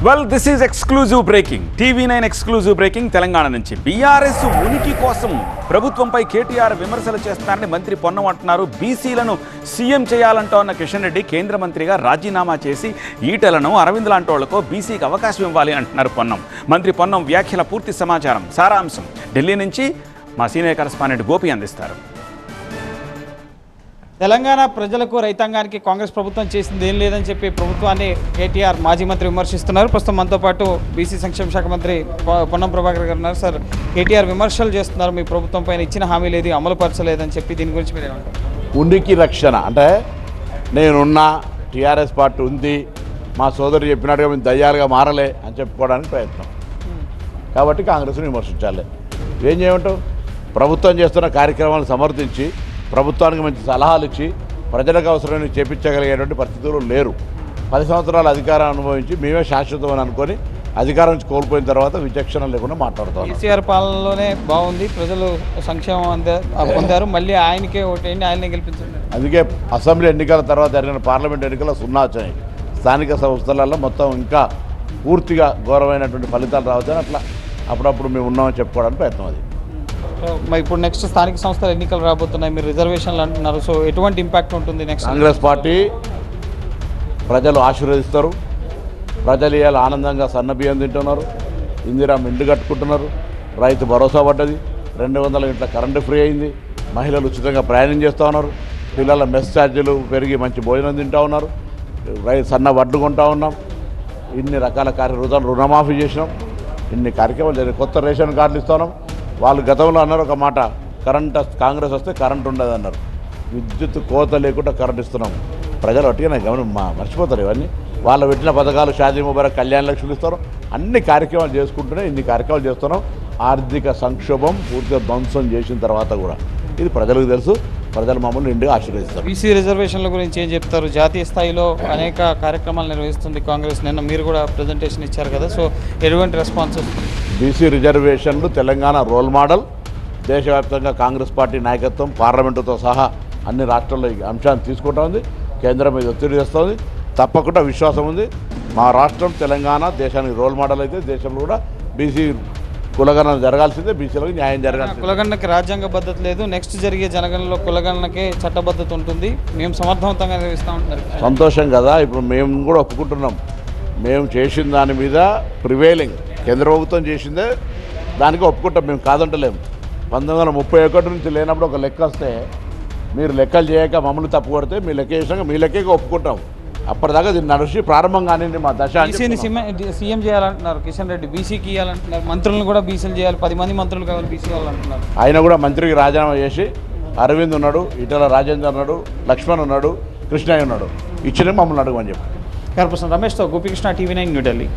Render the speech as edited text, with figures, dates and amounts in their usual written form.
Well this is exclusive breaking TV9 exclusive breaking Telangana నుంచి. BRS ఉనికి కోసం ప్రభుత్వంపై కేటీఆర్ విమర్శలు చేస్తారని మంత్రి పొన్నం అంటున్నారు. బీసీలను సీఎం చేయాలంటోన్న కిషన్ రెడ్డి కేంద్ర మంత్రిగా రాజీనామా చేసి ఈటలను అరవింద్ లాంటి వాళ్లకు బీసీకి అవకాశం ఇవ్వాలి అంటున్నారు పొన్నం. మంత్రి పొన్నం వ్యాఖ్యల పూర్తి సమాచారం సారాంశం ఢిల్లీ నుంచి మా సీనియర్ కరెస్పాండెంట్ గోపి అందిస్తారు. తెలంగాణ ప్రజలకు రైతాంగానికి కాంగ్రెస్ ప్రభుత్వం చేసింది ఏం లేదని చెప్పి ప్రభుత్వాన్ని కేటీఆర్ మాజీ మంత్రి విమర్శిస్తున్నారు. ప్రస్తుతం మనతో పాటు బీసీ సంక్షేమ శాఖ మంత్రి పొన్నం ప్రభాకర్ గారు ఉన్నారు. సార్, కేటీఆర్ విమర్శలు చేస్తున్నారు, మీ ప్రభుత్వం పైన ఇచ్చిన హామీలు ఏది అమలు పరచలేదని చెప్పి, దీని గురించి మీరు ఏమంటారు? ఉనికి రక్షణ అంటే నేనున్నా, టీఆర్ఎస్ పార్టీ ఉంది, మా సోదరు చెప్పినట్టుగా మేము దయ్యాలుగా మారలే అని చెప్పుకోవడానికి ప్రయత్నం. కాబట్టి కాంగ్రెస్ని విమర్శించాలి. ఏం చేయమంటావు? ప్రభుత్వం చేస్తున్న కార్యక్రమాలను సమర్థించి ప్రభుత్వానికి మంచి సలహాలు ఇచ్చి ప్రజలకు అవసరమైన చేపించగలిగేటువంటి పరిస్థితులు లేరు. 10 సంవత్సరాల అధికారం అనుభవించి మేమే శాశ్వతం అని అనుకొని అధికారం నుంచి కోల్పోయిన తర్వాత విచక్షణ లేకుండా మాట్లాడుతాం. కేసీఆర్ పాలనలోనే బాగుంది, ప్రజలు సంక్షేమం పొందారు, మళ్ళీ ఆయనకే ఓటేయండి, ఆయనే గెలిపించండి. అందుకే అసెంబ్లీ ఎన్నికల తర్వాత జరిగిన పార్లమెంట్ ఎన్నికల్లో 0 వచ్చాయి. స్థానిక సంస్థలలో మొత్తం ఇంకా పూర్తిగా ఘోరమైనటువంటి ఫలితాలు రావచ్చని అట్లా అప్పుడప్పుడు మేము ఉన్నామని చెప్పుకోవడానికి ప్రయత్నం. అది మరి ఇప్పుడు నెక్స్ట్ స్థానిక సంస్థల ఎన్నికలు రాబోతున్నాయి, మీరు రిజర్వేషన్లు అంటున్నారు, సో ఎటువంటి ఇంపాక్ట్ ఉంటుంది నెక్స్ట్? కాంగ్రెస్ పార్టీ ప్రజలు ఆశీర్వదిస్తారు. ప్రజలు ఇవాళ ఆనందంగా సన్నబియ్యం తింటున్నారు, ఇందిరా మిండు కట్టుకుంటున్నారు, రైతు భరోసా పడ్డది, 200 యూనిట్ల కరెంటు ఫ్రీ అయింది, మహిళలు ఉచితంగా ప్రయాణం చేస్తూ ఉన్నారు, పిల్లల మెస్ ఛార్జీలు పెరిగి మంచి భోజనం తింటూ ఉన్నారు, సన్న వడ్లు కొంటూ ఉన్నాం, ఇన్ని రకాల రుణమాఫీ చేసినాం, ఇన్ని కార్యక్రమాలు జరిగి కొత్త రేషన్ కార్డులు ఇస్తున్నాం. వాళ్ళు గతంలో అన్నారు ఒక మాట, కాంగ్రెస్ వస్తే కరెంట్ ఉండదు అన్నారు. విద్యుత్ కోత లేకుండా కరెంట్ ఇస్తున్నాం. ప్రజలు అట్టుగా మర్చిపోతారు ఇవన్నీ. వాళ్ళు పెట్టిన పథకాలు షాదీ ముబారక్, కళ్యాణ లక్ష్మిలు ఇస్తారు, అన్ని కార్యక్రమాలు చేసుకుంటూనే ఇన్ని కార్యక్రమాలు చేస్తున్నాం. ఆర్థిక సంక్షోభం పూర్తిగా ధ్వంసం చేసిన తర్వాత కూడా ఇది ప్రజలకు తెలుసు. ప్రజలు మమ్మల్ని నిండుగా ఆశీర్వదిస్తారు. బీసీ రిజర్వేషన్ల గురించి ఏం చెప్తారు? జాతీయ స్థాయిలో అనేక కార్యక్రమాలు నిర్వహిస్తుంది కాంగ్రెస్. నిన్న మీరు కూడా ప్రజెంటేషన్ ఇచ్చారు కదా, సో ఎటువంటి రెస్పాన్స్? బీసీ రిజర్వేషన్లు తెలంగాణ రోల్ మోడల్. దేశవ్యాప్తంగా కాంగ్రెస్ పార్టీ నాయకత్వం పార్లమెంటుతో సహా అన్ని రాష్ట్రాల్లో ఈ అంశాన్ని తీసుకుంటా ఉంది. కేంద్రం మీద ఒత్తిడి చేస్తుంది. తప్పకుండా విశ్వాసం ఉంది. మా రాష్ట్రం తెలంగాణ దేశానికి రోల్ మోడల్ అయితే దేశంలో కూడా బీసీ కులగణన జరగాల్సిందే, బీసీలకు న్యాయం జరగాల్సిందే. కులగణనకి రాజ్యాంగ పద్ధతి లేదు, నెక్స్ట్ జరిగే జనగణనలో కులగణనకే చట్టబద్ధత ఉంటుంది, మేము సమర్థవంతంగా నిర్వహిస్తూ ఉంటారు. సంతోషం కదా. ఇప్పుడు మేము కూడా ఒప్పుకుంటున్నాం. మేము చేసిన దాని మీద ప్రివేలింగ్ కేంద్ర ప్రభుత్వం చేసిందే దానికి ఒప్పుకుంటాం, మేము కాదంటలేము. 1931 నుంచి లేనప్పుడు ఒక లెక్క వస్తే మీరు లెక్కలు చేయక మమ్మల్ని తప్పు కొడితే మీ లెక్క చేసినాక మీ లెక్కగా ఒప్పుకుంటాం. అప్పటిదాకా దీన్ని నడిచి ప్రారంభం కానీ మా దశ. బీసీని సీఎం చేయాలంటున్నారు కిషన్ రెడ్డి, బీసీకి ఇవ్వాలంటున్నారు, మంత్రులను కూడా బీసీలు చేయాలి, 10 మంది మంత్రులు కావాలి బీసీ వాళ్ళంటున్నారు. ఆయన కూడా మంత్రికి రాజీనామా చేసి అరవింద్ ఉన్నాడు, ఈటల రాజేందర్ ఉన్నాడు, లక్ష్మణ్ ఉన్నాడు, కృష్ణయ్య ఉన్నాడు, ఇచ్చిన మమ్మల్ని అడగమని చెప్పి. రమేష్తో గోపికృష్ణ, TV9 న్యూఢిల్లీ.